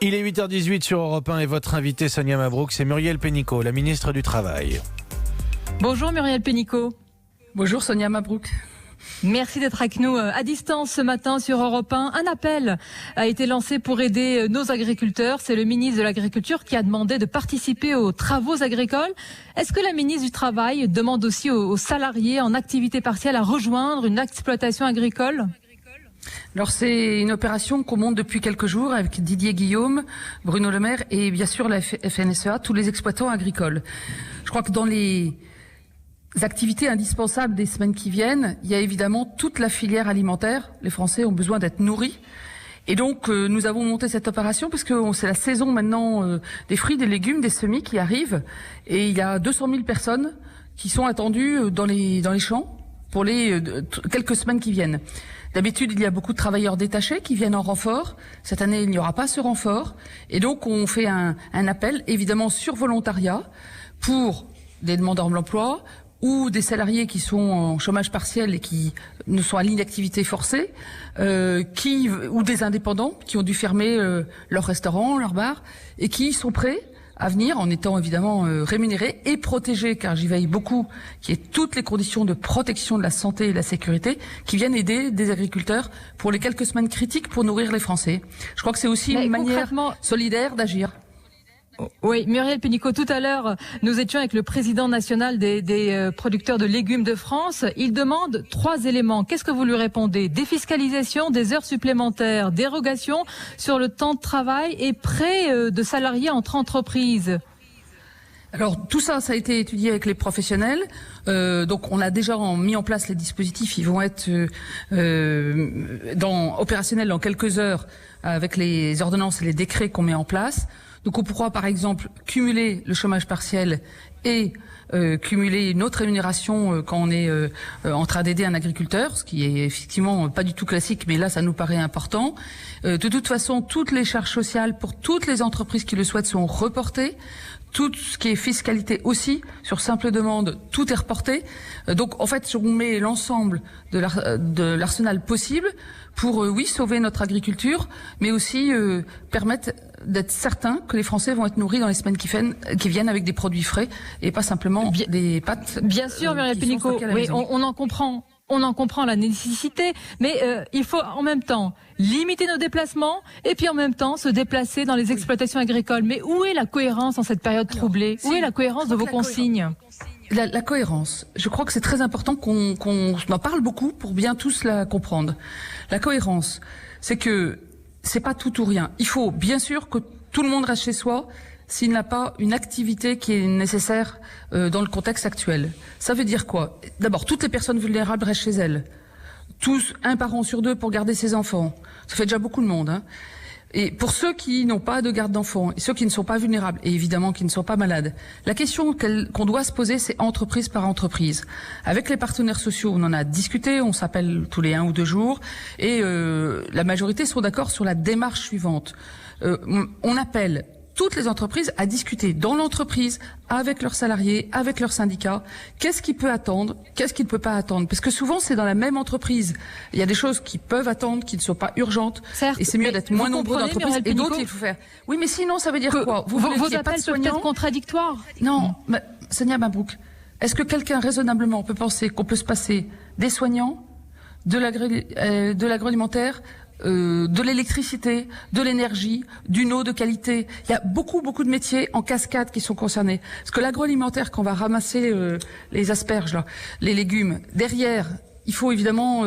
Il est 8h18 sur Europe 1 et votre invitée Sonia Mabrouk, c'est Muriel Pénicaud, la ministre du Travail. Bonjour Muriel Pénicaud. Bonjour Sonia Mabrouk. Merci d'être avec nous à distance ce matin sur Europe 1. Un appel a été lancé pour aider nos agriculteurs. C'est le ministre de l'Agriculture qui a demandé de participer aux travaux agricoles. Est-ce que la ministre du Travail demande aussi aux salariés en activité partielle à rejoindre une exploitation agricole ? Alors c'est une opération qu'on monte depuis quelques jours avec Didier Guillaume, Bruno Le Maire et bien sûr la FNSEA, tous les exploitants agricoles. Je crois que dans les activités indispensables des semaines qui viennent, il y a évidemment toute la filière alimentaire. Les Français ont besoin d'être nourris. Et donc nous avons monté cette opération parce que c'est la saison maintenant des fruits, des légumes, des semis qui arrivent. Et il y a 200 000 personnes qui sont attendues dans les champs pour les quelques semaines qui viennent. D'habitude, il y a beaucoup de travailleurs détachés qui viennent en renfort. Cette année, il n'y aura pas ce renfort. Et donc, on fait un appel, évidemment, sur volontariat pour des demandeurs de l'emploi ou des salariés qui sont en chômage partiel et qui ne sont à l'inactivité forcée, ou des indépendants qui ont dû fermer leur restaurant, leur bar, et qui sont prêts à venir en étant évidemment rémunérés et protégés, car j'y veille beaucoup, qu'il y ait toutes les conditions de protection de la santé et de la sécurité qui viennent aider des agriculteurs pour les quelques semaines critiques pour nourrir les Français. Je crois que c'est aussi une manière solidaire d'agir. Oui, Muriel Pénicaud, tout à l'heure, nous étions avec le président national des producteurs de légumes de France. Il demande 3 éléments. Qu'est-ce que vous lui répondez ? Défiscalisation, des heures supplémentaires, dérogation sur le temps de travail et prêt de salariés entre entreprises. Alors tout ça, ça a été étudié avec les professionnels. Donc on a déjà mis en place les dispositifs. Ils vont être opérationnels dans quelques heures avec les ordonnances et les décrets qu'on met en place. Donc on pourra par exemple cumuler le chômage partiel et cumuler une autre rémunération quand on est en train d'aider un agriculteur, ce qui est effectivement pas du tout classique, mais là ça nous paraît important. De toute façon, toutes les charges sociales pour toutes les entreprises qui le souhaitent sont reportées. Tout ce qui est fiscalité aussi, sur simple demande, tout est reporté. Donc en fait, on met l'ensemble de l'arsenal possible pour, oui, sauver notre agriculture, mais aussi permettre d'être certain que les Français vont être nourris dans les semaines qui viennent avec des produits frais et pas simplement des pâtes. Bien sûr, Muriel Pénicaud, oui, on en comprend. On en comprend la nécessité, mais il faut en même temps limiter nos déplacements et puis en même temps se déplacer dans les exploitations agricoles. Mais où est la cohérence en cette période troublée ? Où est la cohérence de vos consignes ? La cohérence, je crois que c'est très important qu'on en parle beaucoup pour bien tous la comprendre. La cohérence, c'est que c'est pas tout ou rien. Il faut bien sûr que tout le monde reste chez soi s'il n'a pas une activité qui est nécessaire dans le contexte actuel. Ça veut dire quoi ? D'abord, toutes les personnes vulnérables restent chez elles. Tous, un parent sur 2 pour garder ses enfants. Ça fait déjà beaucoup de monde, hein. Et pour ceux qui n'ont pas de garde d'enfants, et ceux qui ne sont pas vulnérables, et évidemment qui ne sont pas malades, la question qu'on doit se poser, c'est entreprise par entreprise. Avec les partenaires sociaux, on en a discuté, on s'appelle tous les 1 ou 2 jours, et la majorité sont d'accord sur la démarche suivante. On appelle toutes les entreprises à discuter dans l'entreprise, avec leurs salariés, avec leurs syndicats, qu'est-ce qui peut attendre, qu'est-ce qui ne peut pas attendre. Parce que souvent, c'est dans la même entreprise. Il y a des choses qui peuvent attendre, qui ne sont pas urgentes. Certes, et c'est mieux d'être moins nombreux d'entreprises et d'autres, il faut faire. Oui, mais sinon, ça veut dire quoi ? Vos appels peuvent être contradictoires. Non, Sonia Mabrouk, est-ce que quelqu'un raisonnablement peut penser qu'on peut se passer des soignants, de l'agroalimentaire, de l'électricité, de l'énergie, d'une eau de qualité. Il y a beaucoup de métiers en cascade qui sont concernés. Parce que l'agroalimentaire, quand on va ramasser les asperges, là, les légumes, derrière, il faut évidemment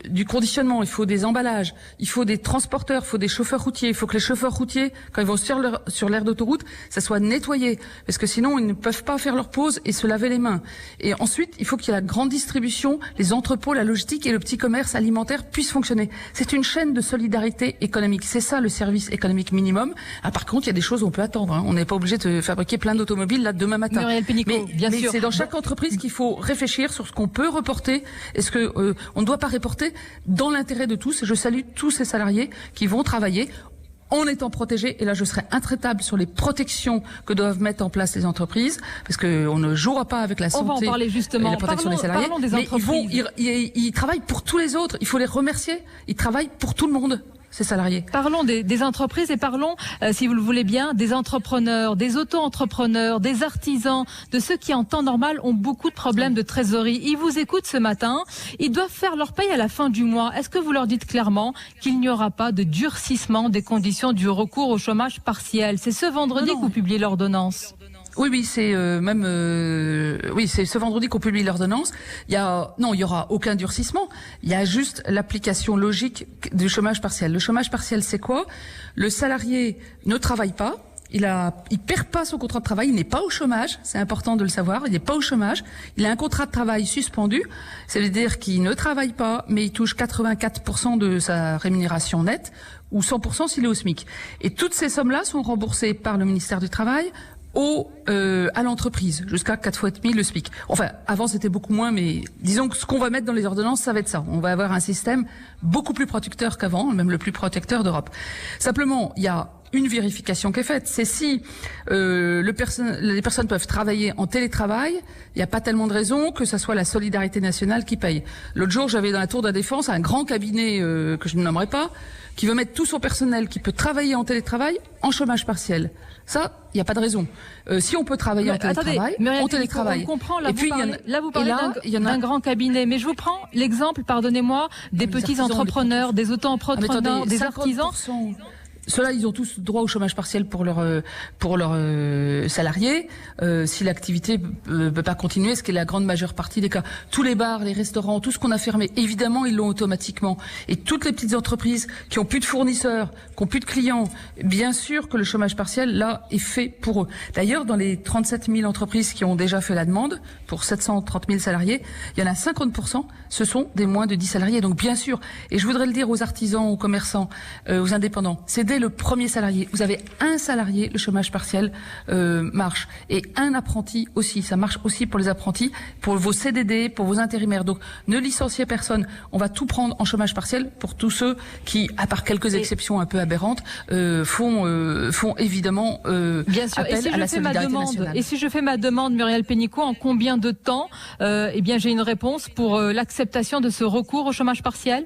du conditionnement, il faut des emballages, il faut des transporteurs, il faut des chauffeurs routiers. Il faut que les chauffeurs routiers, quand ils vont sur l'aire d'autoroute, ça soit nettoyé. Parce que sinon, ils ne peuvent pas faire leur pause et se laver les mains. Et ensuite, il faut qu'il y ait la grande distribution, les entrepôts, la logistique et le petit commerce alimentaire puissent fonctionner. C'est une chaîne de solidarité économique. C'est ça le service économique minimum. Ah, par contre, il y a des choses où on peut attendre, hein. On n'est pas obligé de fabriquer plein d'automobiles là demain matin. Muriel Pénicaud, bien sûr. C'est dans chaque entreprise qu'il faut réfléchir sur ce qu'on peut reporter. Est-ce que on ne doit pas reporter dans l'intérêt de tous. Je salue tous ces salariés qui vont travailler en étant protégés. Et là, je serai intraitable sur les protections que doivent mettre en place les entreprises, parce qu'on ne jouera pas avec la santé. On va en parler justement. Et la protection des salariés. Parlons des entreprises. Mais ils travaillent pour tous les autres. Il faut les remercier. Ils travaillent pour tout le monde. ces salariés. Parlons des entreprises et parlons, si vous le voulez bien, des entrepreneurs, des auto-entrepreneurs, des artisans, de ceux qui en temps normal ont beaucoup de problèmes de trésorerie. Ils vous écoutent ce matin, ils doivent faire leur paye à la fin du mois. Est-ce que vous leur dites clairement qu'il n'y aura pas de durcissement des conditions du recours au chômage partiel? C'est ce vendredi que vous publiez l'ordonnance. Oui, c'est c'est ce vendredi qu'on publie l'ordonnance. Il y aura aucun durcissement. Il y a juste l'application logique du chômage partiel. Le chômage partiel, c'est quoi? Le salarié ne travaille pas. Il perd pas son contrat de travail, il n'est pas au chômage, c'est important de le savoir, il n'est pas au chômage, il a un contrat de travail suspendu, ça veut dire qu'il ne travaille pas, mais il touche 84% de sa rémunération nette, ou 100% s'il est au SMIC. Et toutes ces sommes-là sont remboursées par le ministère du Travail à l'entreprise, jusqu'à 4 fois et demi le SMIC. Enfin, avant c'était beaucoup moins, mais disons que ce qu'on va mettre dans les ordonnances, ça va être ça. On va avoir un système beaucoup plus protecteur qu'avant, même le plus protecteur d'Europe. Simplement, il y a une vérification qui est faite, c'est si les personnes peuvent travailler en télétravail, il n'y a pas tellement de raisons que ça soit la solidarité nationale qui paye. L'autre jour, j'avais dans la Tour de la Défense un grand cabinet que je ne nommerai pas, qui veut mettre tout son personnel qui peut travailler en télétravail en chômage partiel. Ça, il n'y a pas de raison. Si on peut travailler en télétravail, Muriel on télétravaille. On comprend, là, et puis, vous parlez d'un grand cabinet, mais je vous prends l'exemple, pardonnez-moi, des petits entrepreneurs, des auto-entrepreneurs, des artisans. Ceux-là, ils ont tous droit au chômage partiel pour leurs salariés. Si l'activité peut pas continuer, ce qui est la grande majeure partie des cas. Tous les bars, les restaurants, tout ce qu'on a fermé, évidemment, ils l'ont automatiquement. Et toutes les petites entreprises qui ont plus de fournisseurs, qui ont plus de clients, bien sûr que le chômage partiel, là, est fait pour eux. D'ailleurs, dans les 37 000 entreprises qui ont déjà fait la demande, pour 730 000 salariés, il y en a 50%, ce sont des moins de 10 salariés. Donc, bien sûr, et je voudrais le dire aux artisans, aux commerçants, aux indépendants, c'est dès le premier salarié. Vous avez un salarié, le chômage partiel marche. Et un apprenti aussi. Ça marche aussi pour les apprentis, pour vos CDD, pour vos intérimaires. Donc, ne licenciez personne. On va tout prendre en chômage partiel pour tous ceux qui, à part quelques exceptions un peu aberrantes, font évidemment bien sûr. appel à la solidarité nationale. Et si je fais ma demande, Muriel Pénicaud, en combien de temps j'ai une réponse pour l'acceptation de ce recours au chômage partiel?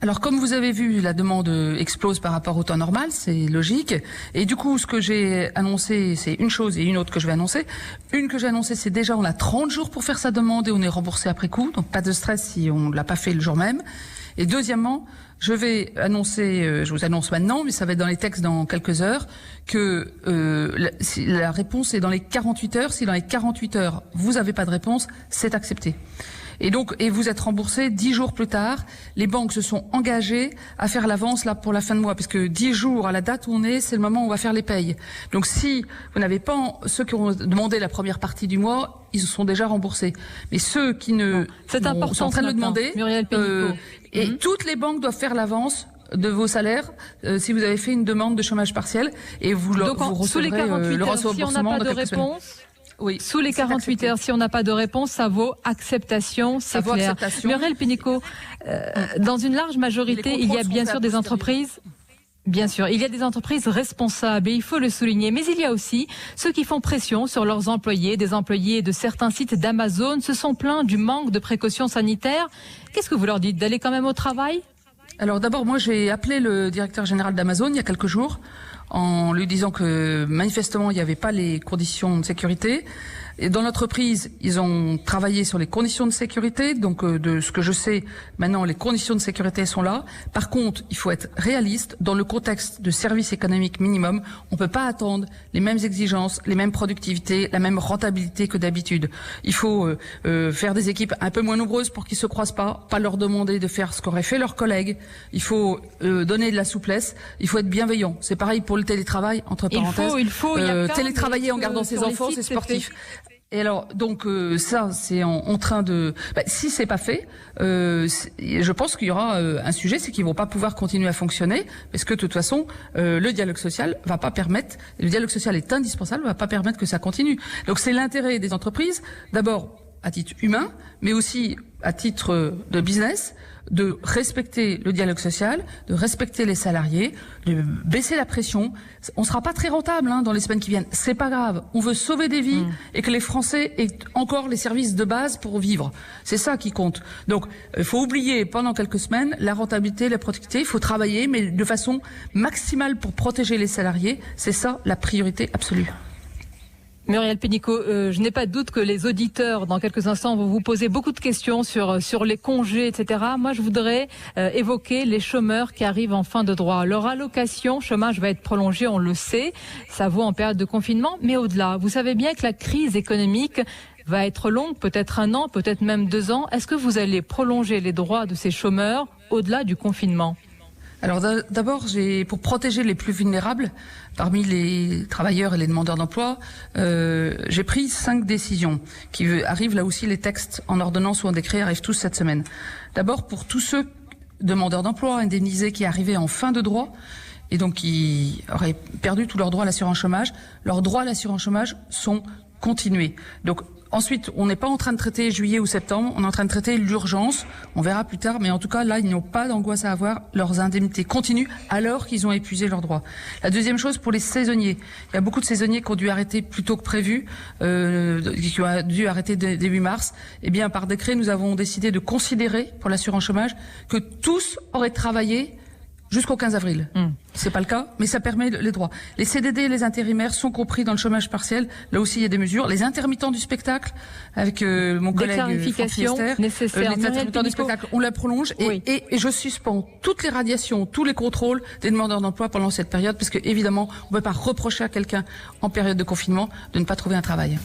Alors, comme vous avez vu, la demande explose par rapport au temps normal, c'est logique. Et du coup, ce que j'ai annoncé, c'est une chose et une autre que je vais annoncer. Une que j'ai annoncée, c'est déjà on a 30 jours pour faire sa demande et on est remboursé après coup. Donc, pas de stress si on ne l'a pas fait le jour même. Et deuxièmement, je vais annoncer, je vous annonce maintenant, mais ça va être dans les textes dans quelques heures, que la réponse est dans les 48 heures. Si dans les 48 heures, vous n'avez pas de réponse, c'est accepté. Et vous êtes remboursé 10 jours plus tard. Les banques se sont engagées à faire l'avance là pour la fin de mois, parce que 10 jours à la date où on est, c'est le moment où on va faire les payes. Donc si vous n'avez pas ceux qui ont demandé la première partie du mois, ils se sont déjà remboursés. Mais ceux qui ne sont en train de le demander, et toutes les banques doivent faire l'avance de vos salaires si vous avez fait une demande de chômage partiel, et vous recevrez le remboursement dans quelques semaines. Oui, sous les 48 heures, si on n'a pas de réponse, ça vaut acceptation, c'est clair. Muriel Pénicaud, dans une large majorité, il y a bien sûr des entreprises. Bien sûr, il y a des entreprises responsables et il faut le souligner. Mais il y a aussi ceux qui font pression sur leurs employés. Des employés de certains sites d'Amazon se sont plaints du manque de précautions sanitaires. Qu'est-ce que vous leur dites? D'aller quand même au travail? Alors d'abord, moi j'ai appelé le directeur général d'Amazon il y a quelques jours en lui disant que manifestement il n'y avait pas les conditions de sécurité. Et dans l'entreprise, ils ont travaillé sur les conditions de sécurité. Donc, de ce que je sais, maintenant, les conditions de sécurité sont là. Par contre, il faut être réaliste. Dans le contexte de service économique minimum, on peut pas attendre les mêmes exigences, les mêmes productivités, la même rentabilité que d'habitude. Il faut faire des équipes un peu moins nombreuses pour qu'ils se croisent pas leur demander de faire ce qu'auraient fait leurs collègues. Il faut donner de la souplesse. Il faut être bienveillant. C'est pareil pour le télétravail, entre parenthèses. Il faut télétravailler en gardant ses enfants, c'est sportif. Et alors, donc ça, c'est en train de. Si c'est pas fait, je pense qu'il y aura un sujet, c'est qu'ils vont pas pouvoir continuer à fonctionner, parce que de toute façon, le dialogue social va pas permettre. Le dialogue social est indispensable, va pas permettre que ça continue. Donc c'est l'intérêt des entreprises, d'abord, à titre humain, mais aussi à titre de business, de respecter le dialogue social, de respecter les salariés, de baisser la pression. On sera pas très rentable dans les semaines qui viennent. C'est pas grave. On veut sauver des vies et que les Français aient encore les services de base pour vivre. C'est ça qui compte. Donc, il faut oublier pendant quelques semaines la rentabilité, la productivité. Il faut travailler, mais de façon maximale pour protéger les salariés. C'est ça la priorité absolue. Muriel Pénicaud, je n'ai pas de doute que les auditeurs, dans quelques instants, vont vous poser beaucoup de questions sur les congés, etc. Moi, je voudrais évoquer les chômeurs qui arrivent en fin de droit. Leur allocation chômage va être prolongée, on le sait. Ça vaut en période de confinement, mais au-delà. Vous savez bien que la crise économique va être longue, peut-être 1 an, peut-être même 2 ans. Est-ce que vous allez prolonger les droits de ces chômeurs au-delà du confinement ? Alors d'abord, pour protéger les plus vulnérables, parmi les travailleurs et les demandeurs d'emploi, j'ai pris 5 décisions qui arrivent là aussi. Les textes en ordonnance ou en décret arrivent tous cette semaine. D'abord, pour tous ceux demandeurs d'emploi indemnisés qui arrivaient en fin de droit et donc qui auraient perdu tous leurs droits à l'assurance chômage, leurs droits à l'assurance chômage sont continués. Donc ensuite, on n'est pas en train de traiter juillet ou septembre, on est en train de traiter l'urgence. On verra plus tard, mais en tout cas, là, ils n'ont pas d'angoisse à avoir. Leurs indemnités continuent alors qu'ils ont épuisé leurs droits. La deuxième chose, pour les saisonniers. Il y a beaucoup de saisonniers qui ont dû arrêter plus tôt que prévu, qui ont dû arrêter début mars. Eh bien, par décret, nous avons décidé de considérer, pour l'assurance chômage, que tous auraient travaillé jusqu'au 15 avril. C'est pas le cas, mais ça permet les droits. Les CDD et les intérimaires sont compris dans le chômage partiel. Là aussi, il y a des mesures. Les intermittents du spectacle, avec mon collègue Franck Fiester, les intermittents du spectacle, on la prolonge et je suspends toutes les radiations, tous les contrôles des demandeurs d'emploi pendant cette période, parce que évidemment, on ne peut pas reprocher à quelqu'un en période de confinement de ne pas trouver un travail.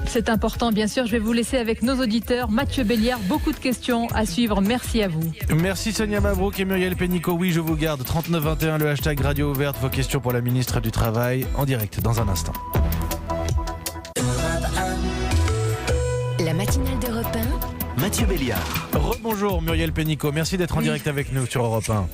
C'est important, bien sûr. Je vais vous laisser avec nos auditeurs. Mathieu Béliard, beaucoup de questions à suivre. Merci à vous. Merci Sonia Mabrouk et Muriel Pénicaud. Oui, je vous garde 3921, le hashtag Radio Ouverte. Vos questions pour la ministre du Travail en direct dans un instant. La matinale d'Europe 1. Mathieu Béliard. Rebonjour Muriel Pénicaud. Merci d'être en direct avec nous sur Europe 1.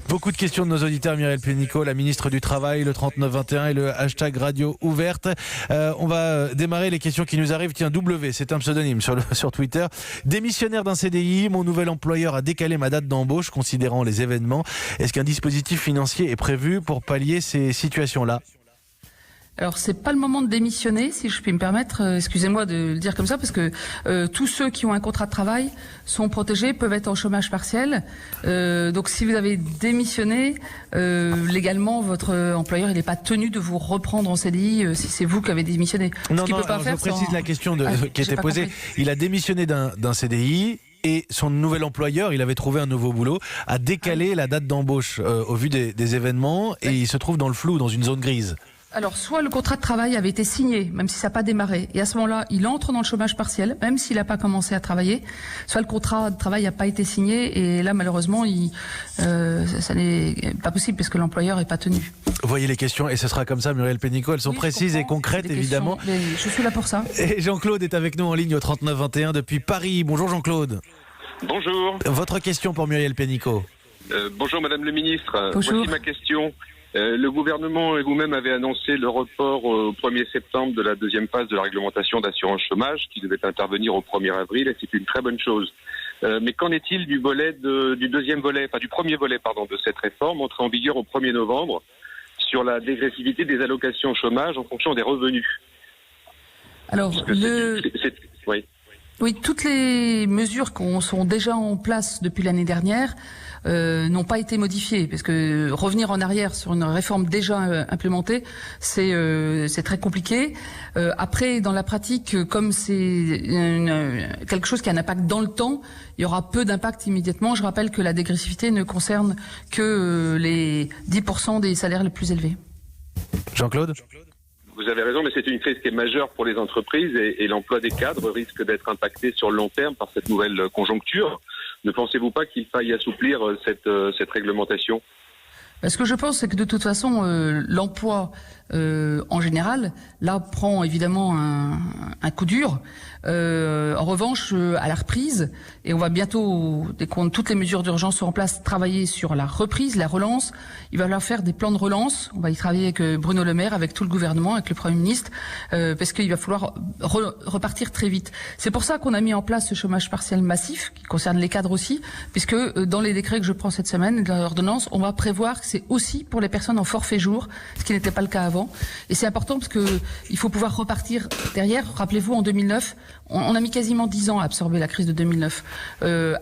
Beaucoup de questions de nos auditeurs, Muriel Pénicaud, la ministre du Travail, le 3921 et le hashtag Radio Ouverte. On va démarrer les questions qui nous arrivent. Tiens, W, c'est un pseudonyme sur Twitter. Démissionnaire d'un CDI, mon nouvel employeur a décalé ma date d'embauche considérant les événements. Est-ce qu'un dispositif financier est prévu pour pallier ces situations-là ? Alors c'est pas le moment de démissionner, si je puis me permettre, excusez-moi de le dire comme ça, parce que tous ceux qui ont un contrat de travail sont protégés, peuvent être en chômage partiel. Donc si vous avez démissionné, légalement votre employeur il n'est pas tenu de vous reprendre en CDI si c'est vous qui avez démissionné. Non, je précise la question qui était posée. Il a démissionné d'un CDI. Et son nouvel employeur, il avait trouvé un nouveau boulot, a décalé la date d'embauche au vu des événements et il se trouve dans le flou, dans une zone grise. Alors, soit le contrat de travail avait été signé, même si ça n'a pas démarré, et à ce moment-là, il entre dans le chômage partiel, même s'il n'a pas commencé à travailler, soit le contrat de travail n'a pas été signé, et là, malheureusement, ça n'est pas possible, parce que l'employeur n'est pas tenu. Vous voyez les questions, et ce sera comme ça, Muriel Pénicaud, elles sont précises et concrètes, évidemment. Je suis là pour ça. Et Jean-Claude est avec nous en ligne au 3921 depuis Paris. Bonjour Jean-Claude. Bonjour. Votre question pour Muriel Pénicaud. Bonjour Madame le Ministre. Bonjour. Voici ma question. Le gouvernement et vous-même avez annoncé le report au 1er septembre de la deuxième phase de la réglementation d'assurance chômage qui devait intervenir au 1er avril et c'est une très bonne chose. Mais qu'en est-il du premier volet de cette réforme entrée en vigueur au 1er novembre sur la dégressivité des allocations chômage en fonction des revenus? Alors, Oui, toutes les mesures qui sont déjà en place depuis l'année dernière n'ont pas été modifiées, parce que revenir en arrière sur une réforme déjà implémentée, c'est très compliqué. Après, dans la pratique, comme c'est quelque chose qui a un impact dans le temps, il y aura peu d'impact immédiatement. Je rappelle que la dégressivité ne concerne que les 10% des salaires les plus élevés. Jean-Claude ? Vous avez raison, mais c'est une crise qui est majeure pour les entreprises et l'emploi des cadres risque d'être impacté sur le long terme par cette nouvelle conjoncture. Ne pensez-vous pas qu'il faille assouplir cette réglementation ? Ce que je pense, c'est que de toute façon, l'emploi en général, là, prend évidemment un coup dur. En revanche, à la reprise, et on va bientôt, dès que toutes les mesures d'urgence sont en place, travailler sur la reprise, la relance. Il va falloir faire des plans de relance. On va y travailler avec Bruno Le Maire, avec tout le gouvernement, avec le Premier ministre, parce qu'il va falloir repartir très vite. C'est pour ça qu'on a mis en place ce chômage partiel massif, qui concerne les cadres aussi, puisque dans les décrets que je prends cette semaine, dans l'ordonnance, on va prévoir que c'est aussi pour les personnes en forfait jour, ce qui n'était pas le cas avant. Et c'est important parce que il faut pouvoir repartir derrière. Rappelez-vous, en 2009, on a mis quasiment 10 ans à absorber la crise de 2009.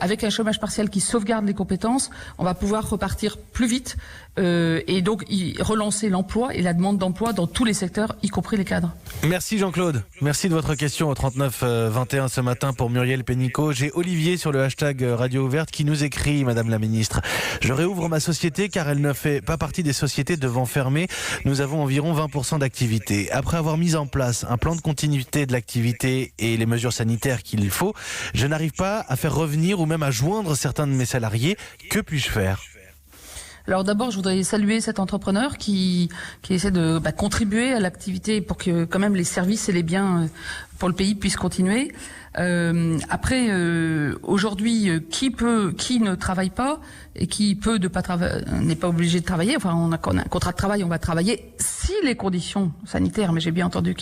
Avec un chômage partiel qui sauvegarde les compétences, on va pouvoir repartir plus vite et donc relancer l'emploi et la demande d'emploi dans tous les secteurs, y compris les cadres. Merci Jean-Claude. Merci de votre question au 39-21 ce matin pour Muriel Pénicaud. J'ai Olivier sur le hashtag Radio Ouverte qui nous écrit, Madame la Ministre. Je réouvre ma société car elle ne fait pas partie des sociétés devant fermer. Nous avons environ 20% d'activité. Après avoir mis en place un plan de continuité de l'activité et les mesures sanitaires qu'il faut, je n'arrive pas à faire revenir ou même à joindre certains de mes salariés. Que puis-je faire ? Alors d'abord, je voudrais saluer cet entrepreneur qui essaie de contribuer à l'activité pour que quand même les services et les biens pour le pays puissent continuer. Après, aujourd'hui, qui ne travaille pas et qui peut n'est pas obligé de travailler. Enfin, on a un contrat de travail, on va travailler si les conditions sanitaires, mais j'ai bien entendu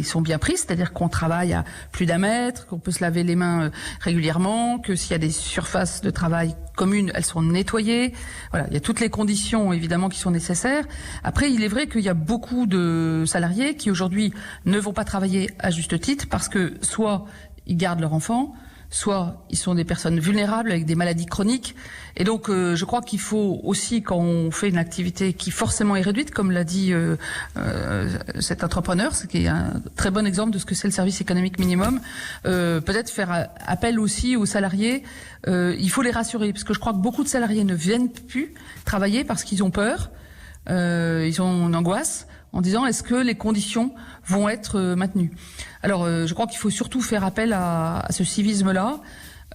sont bien prises, c'est-à-dire qu'on travaille à plus d'1 mètre, qu'on peut se laver les mains régulièrement, que s'il y a des surfaces de travail communes, elles sont nettoyées. Voilà, il y a toutes les conditions évidemment qui sont nécessaires. Après, il est vrai qu'il y a beaucoup de salariés qui aujourd'hui ne vont pas travailler à juste titre parce que soit ils gardent leur enfant, soit ils sont des personnes vulnérables avec des maladies chroniques. Et donc, je crois qu'il faut aussi, quand on fait une activité qui forcément est réduite, comme l'a dit cet entrepreneur, ce qui est un très bon exemple de ce que c'est le service économique minimum, peut-être faire appel aussi aux salariés. Il faut les rassurer, parce que je crois que beaucoup de salariés ne viennent plus travailler parce qu'ils ont peur, ils ont une angoisse, en disant est-ce que les conditions vont être maintenues. Alors, je crois qu'il faut surtout faire appel à ce civisme-là,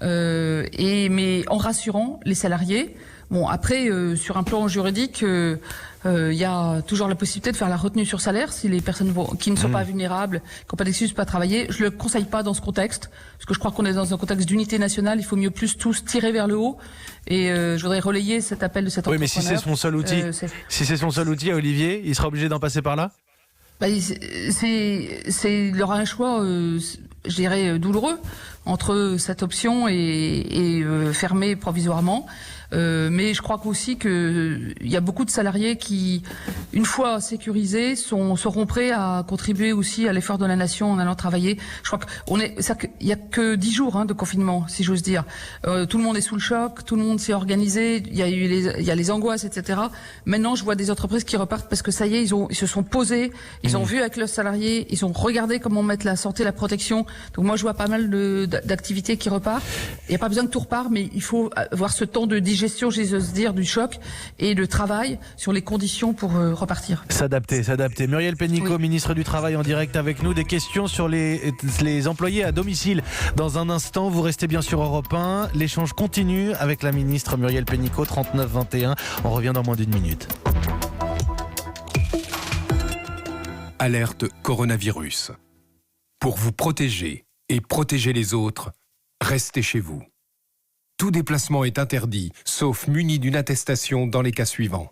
mais en rassurant les salariés. Bon, après, sur un plan juridique, il y a toujours la possibilité de faire la retenue sur salaire si les personnes qui ne sont pas vulnérables, qui n'ont pas d'excuse, pas travailler. Je le conseille pas dans ce contexte, parce que je crois qu'on est dans un contexte d'unité nationale. Il faut mieux plus tous tirer vers le haut. Et je voudrais relayer cet appel de cet entrepreneur. Oui, mais si c'est son seul outil, si c'est son seul outil, Olivier, il sera obligé d'en passer par là. Il y aura un choix, je dirais, douloureux entre cette option et fermer provisoirement. Mais je crois aussi qu'il y a beaucoup de salariés qui, une fois sécurisés, seront prêts à contribuer aussi à l'effort de la nation en allant travailler. Je crois il y a que 10 jours de confinement, si j'ose dire. Tout le monde est sous le choc, tout le monde s'est organisé, il y a les angoisses, etc. Maintenant, je vois des entreprises qui repartent parce que ça y est, ils se sont posés, ils ont vu avec leurs salariés, ils ont regardé comment mettre la santé, la protection. Donc moi, je vois pas mal d'activités qui repartent. Il n'y a pas besoin que tout repart, mais il faut avoir ce temps de digestion, j'ose dire, du choc et de travail sur les conditions pour repartir. S'adapter. Muriel Pénicaud, oui. Ministre du Travail, en direct avec nous. Des questions sur les employés à domicile. Dans un instant, vous restez bien sur Europe 1. L'échange continue avec la ministre Muriel Pénicaud, 39-21. On revient dans moins d'1 minute. Alerte coronavirus. Pour vous protéger et protéger les autres, restez chez vous. Tout déplacement est interdit, sauf muni d'une attestation dans les cas suivants.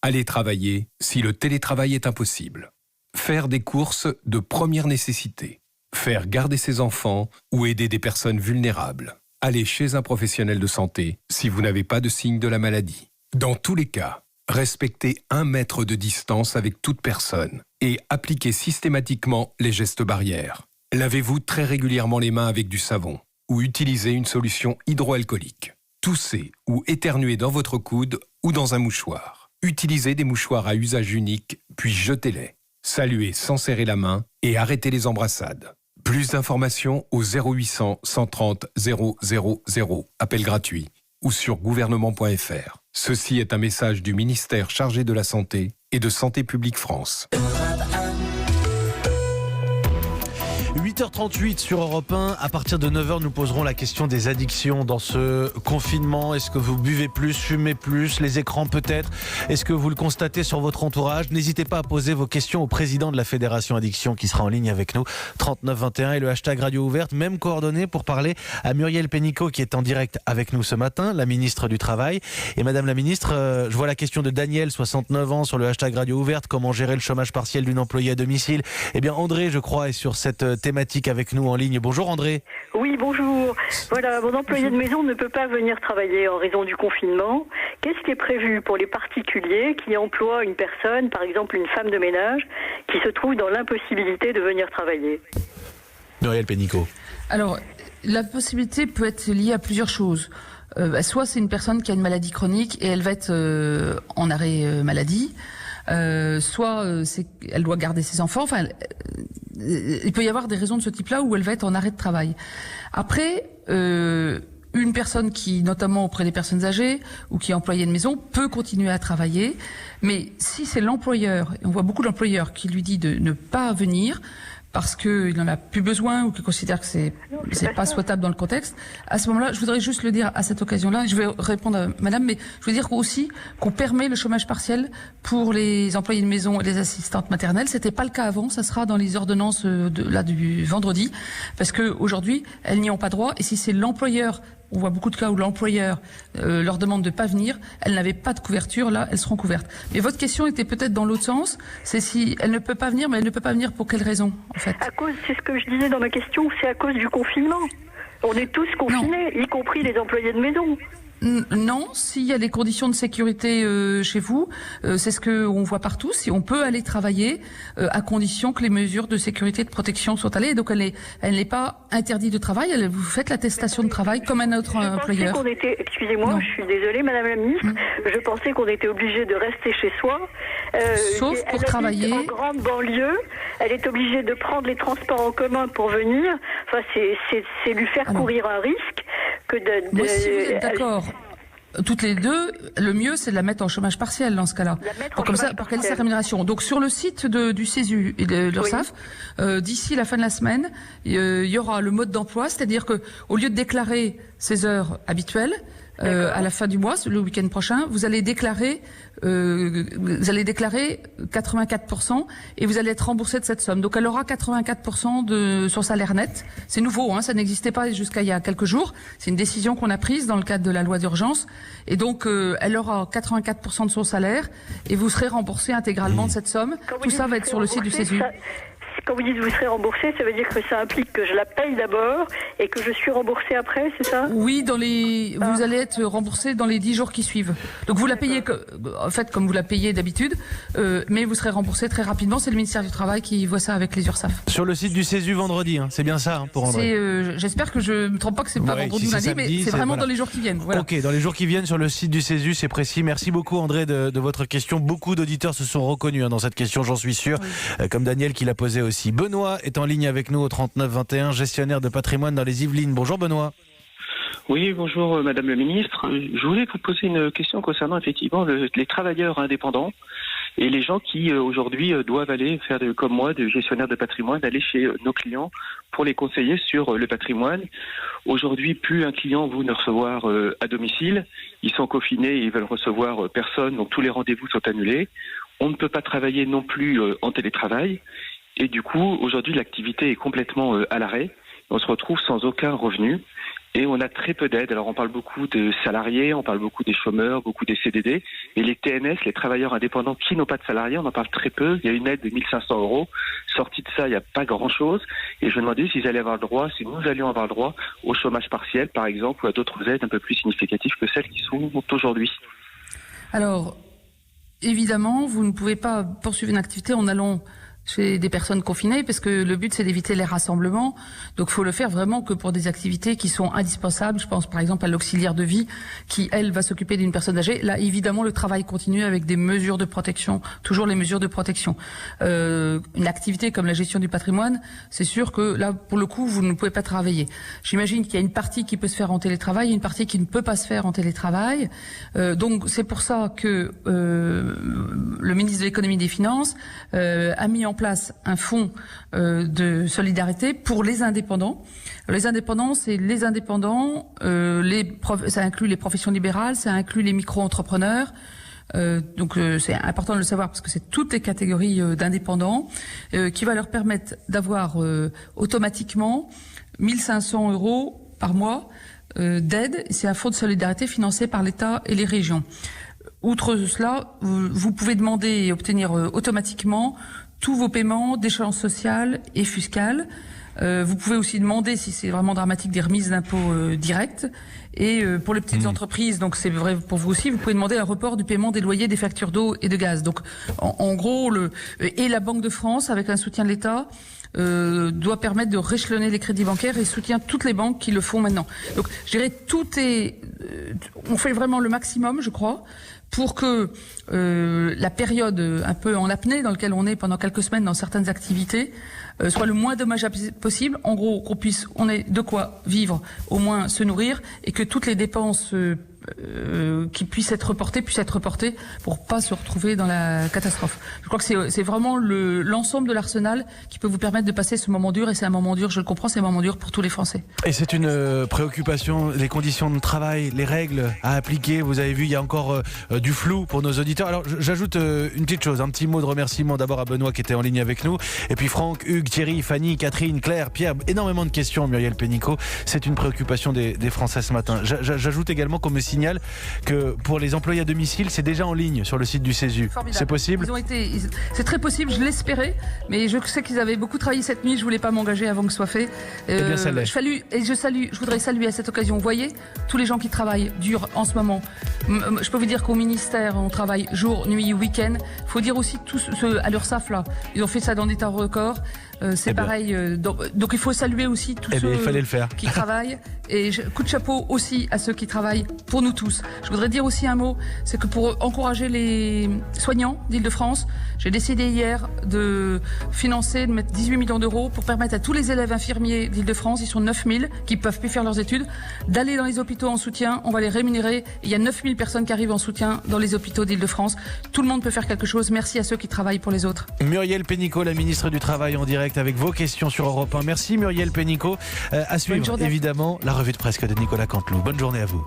Aller travailler si le télétravail est impossible. Faire des courses de première nécessité. Faire garder ses enfants ou aider des personnes vulnérables. Aller chez un professionnel de santé si vous n'avez pas de signe de la maladie. Dans tous les cas, respectez 1 mètre de distance avec toute personne et appliquez systématiquement les gestes barrières. Lavez-vous très régulièrement les mains avec du savon ou utilisez une solution hydroalcoolique. Toussez ou éternuez dans votre coude ou dans un mouchoir. Utilisez des mouchoirs à usage unique, puis jetez-les. Saluez sans serrer la main et arrêtez les embrassades. Plus d'informations au 0800 130 000, appel gratuit, ou sur gouvernement.fr. Ceci est un message du ministère chargé de la Santé et de Santé publique France. 8h 8h38 sur Europe 1. À partir de 9h, nous poserons la question des addictions dans ce confinement. Est-ce que vous buvez plus, fumez plus, les écrans peut-être? Est-ce que vous le constatez sur votre entourage? N'hésitez pas à poser vos questions au président de la Fédération Addiction qui sera en ligne avec nous. 3921 et le hashtag Radio Ouverte. Même coordonnées pour parler à Muriel Pénicaud qui est en direct avec nous ce matin, la ministre du Travail. Et Madame la ministre, je vois la question de Daniel, 69 ans, sur le hashtag Radio Ouverte. Comment gérer le chômage partiel d'une employée à domicile? Eh bien, André, je crois, est sur cette thématique avec nous en ligne. Bonjour André. Oui, bonjour. Voilà, mon employé de maison ne peut pas venir travailler en raison du confinement. Qu'est-ce qui est prévu pour les particuliers qui emploient une personne, par exemple une femme de ménage, qui se trouve dans l'impossibilité de venir travailler? Muriel Pénicaud. Alors, la possibilité peut être liée à plusieurs choses. Soit c'est une personne qui a une maladie chronique et elle va être en arrêt maladie. Soit elle doit garder ses enfants. Enfin, il peut y avoir des raisons de ce type-là où elle va être en arrêt de travail. Après, une personne qui, notamment auprès des personnes âgées ou qui est employée de maison, peut continuer à travailler. Mais si c'est l'employeur, et on voit beaucoup d'employeurs qui lui dit de ne pas venir parce qu'il n'en a plus besoin ou qu'il considère que c'est pas souhaitable dans le contexte, à ce moment-là, je voudrais juste le dire à cette occasion-là, je vais répondre à madame, mais je veux dire aussi qu'on permet le chômage partiel pour les employés de maison et les assistantes maternelles. C'était pas le cas avant, ça sera dans les ordonnances du vendredi, parce que aujourd'hui, elles n'y ont pas droit, et si c'est l'employeur, on voit beaucoup de cas où l'employeur leur demande de pas venir, elles n'avaient pas de couverture, là, elles seront couvertes. Mais votre question était peut-être dans l'autre sens, c'est si elle ne peut pas venir, mais elle ne peut pas venir pour quelle raison, en fait? À cause, c'est ce que je disais dans ma question, c'est à cause du confinement. On est tous confinés, y compris les employés de maison. Non, s'il y a des conditions de sécurité chez vous, c'est ce que on voit partout. Si on peut aller travailler à condition que les mesures de sécurité et de protection sont allées, donc elle n'est pas interdite de travail. Vous faites l'attestation de travail comme un autre employeur. Excusez-moi, je suis désolée, Madame la ministre. Je pensais qu'on était obligé de rester chez soi. Sauf pour travailler. En grande banlieue, elle est obligée de prendre les transports en commun pour venir. Enfin, c'est lui faire courir un risque que de. Moi, si vous êtes d'accord. Toutes les deux, le mieux c'est de la mettre en chômage partiel dans ce cas-là. Pour qu'elle ait sa rémunération. Donc sur le site du CESU et de l'URSSAF, d'ici la fin de la semaine, il y aura le mode d'emploi, c'est-à-dire que au lieu de déclarer ses heures habituelles, à la fin du mois, le week-end prochain, vous allez déclarer 84% et vous allez être remboursé de cette somme. Donc elle aura 84% de son salaire net. C'est nouveau, hein, ça n'existait pas jusqu'à il y a quelques jours. C'est une décision qu'on a prise dans le cadre de la loi d'urgence. Et donc elle aura 84% de son salaire et vous serez remboursé intégralement de cette somme. Tout ça va être sur le site du CESU. Quand vous dites que vous serez remboursé, ça veut dire que ça implique que je la paye d'abord et que je suis remboursé après, c'est ça? Oui, vous allez être remboursé dans les 10 jours qui suivent. Donc vous la payez, en fait, comme vous la payez d'habitude, mais vous serez remboursé très rapidement. C'est le ministère du Travail qui voit ça avec les URSSAF. Sur le site du CESU vendredi, hein, c'est bien ça pour André. J'espère que je me trompe pas, que c'est pas vendredi ou lundi, mais c'est vraiment dans les jours qui viennent. Voilà. Ok, dans les jours qui viennent sur le site du CESU, c'est précis. Merci beaucoup André de votre question. Beaucoup d'auditeurs se sont reconnus dans cette question, j'en suis sûr, comme Daniel qui l'a posé aussi. Benoît est en ligne avec nous au 3921, gestionnaire de patrimoine dans les Yvelines. Bonjour Benoît. Oui, bonjour Madame la Ministre. Je voulais vous poser une question concernant effectivement les travailleurs indépendants et les gens qui aujourd'hui doivent aller faire comme moi, de gestionnaire de patrimoine, aller chez nos clients pour les conseiller sur le patrimoine. Aujourd'hui, plus un client veut nous recevoir à domicile. Ils sont confinés et ils veulent recevoir personne, donc tous les rendez-vous sont annulés. On ne peut pas travailler non plus en télétravail. Et du coup, aujourd'hui, l'activité est complètement à l'arrêt. On se retrouve sans aucun revenu et on a très peu d'aide. Alors, on parle beaucoup de salariés, on parle beaucoup des chômeurs, beaucoup des CDD. Et les TNS, les travailleurs indépendants qui n'ont pas de salariés, on en parle très peu. Il y a une aide de 1 500 €. Sortie de ça, il n'y a pas grand-chose. Et je me demandais s'ils allaient avoir le droit, si nous allions avoir le droit au chômage partiel, par exemple, ou à d'autres aides un peu plus significatives que celles qui sont aujourd'hui. Alors, évidemment, vous ne pouvez pas poursuivre une activité en allant chez des personnes confinées, parce que le but c'est d'éviter les rassemblements. Donc il faut le faire vraiment que pour des activités qui sont indispensables. Je pense par exemple à l'auxiliaire de vie qui, elle, va s'occuper d'une personne âgée. Là, évidemment, le travail continue avec des mesures de protection, toujours les mesures de protection. Une activité comme la gestion du patrimoine, c'est sûr que là, pour le coup, vous ne pouvez pas travailler. J'imagine qu'il y a une partie qui peut se faire en télétravail, une partie qui ne peut pas se faire en télétravail. Donc c'est pour ça que le ministre de l'économie et des finances a mis en place un fonds de solidarité pour les indépendants. Les indépendants, c'est les indépendants, ça inclut les professions libérales, ça inclut les micro-entrepreneurs. Donc c'est important de le savoir parce que c'est toutes les catégories d'indépendants qui va leur permettre d'avoir automatiquement 1 500 € par mois d'aide. C'est un fonds de solidarité financé par l'État et les régions. Outre cela, vous pouvez demander et obtenir automatiquement tous vos paiements d'échéances sociales et fiscales. Vous pouvez aussi demander, si c'est vraiment dramatique, des remises d'impôts directes. Et pour les petites entreprises, donc c'est vrai pour vous aussi, vous pouvez demander un report du paiement des loyers, des factures d'eau et de gaz. Donc en gros, et la Banque de France, avec un soutien de l'État, doit permettre de réchelonner les crédits bancaires et soutient toutes les banques qui le font maintenant. Donc je dirais on fait vraiment le maximum, je crois, pour que la période un peu en apnée dans laquelle on est pendant quelques semaines dans certaines activités soit le moins dommageable possible. En gros, on ait de quoi vivre, au moins se nourrir, et que toutes les dépenses qui puissent être reportées pour pas se retrouver dans la catastrophe. Je crois que c'est vraiment l'ensemble de l'arsenal qui peut vous permettre de passer ce moment dur, et c'est un moment dur, je le comprends, c'est un moment dur pour tous les Français. Et c'est une préoccupation, les conditions de travail, les règles à appliquer. Vous avez vu, il y a encore du flou pour nos auditeurs. Alors j'ajoute une petite chose, un petit mot de remerciement d'abord à Benoît qui était en ligne avec nous, et puis Franck, Hugues, Thierry, Fanny, Catherine, Claire, Pierre, énormément de questions, Muriel Pénicaud. C'est une préoccupation des Français ce matin. J'ajoute également qu'on me signale que pour les employés à domicile, c'est déjà en ligne sur le site du CESU. C'est possible ? C'est très possible, je l'espérais, mais je sais qu'ils avaient beaucoup travaillé cette nuit, je voulais pas m'engager avant que ce soit fait. Eh bien, ça l'est. Je voudrais saluer à cette occasion, vous voyez, tous les gens qui travaillent dur en ce moment. Je peux vous dire qu'au ministère, on travaille jour, nuit, week-end. Il faut dire aussi tous à l'URSSAF, là, ils ont fait ça dans des temps records. C'est pareil, donc il faut saluer aussi tous ceux qui travaillent, et coup de chapeau aussi à ceux qui travaillent pour nous tous. Je voudrais dire aussi un mot, c'est que pour encourager les soignants d'Île-de-France, j'ai décidé hier de mettre 18 millions d'euros pour permettre à tous les élèves infirmiers d'Île-de-France, ils sont 9000, qui peuvent plus faire leurs études, d'aller dans les hôpitaux en soutien. On va les rémunérer. Il y a 9000 personnes qui arrivent en soutien dans les hôpitaux d'Île-de-France. Tout le monde peut faire quelque chose. Merci à ceux qui travaillent pour les autres. Muriel Pénicaud, la ministre du Travail, en direct avec vos questions sur Europe 1. Merci Muriel Pénicaud. À suivre évidemment la revue de presse de Nicolas Canteloup. Bonne journée à vous.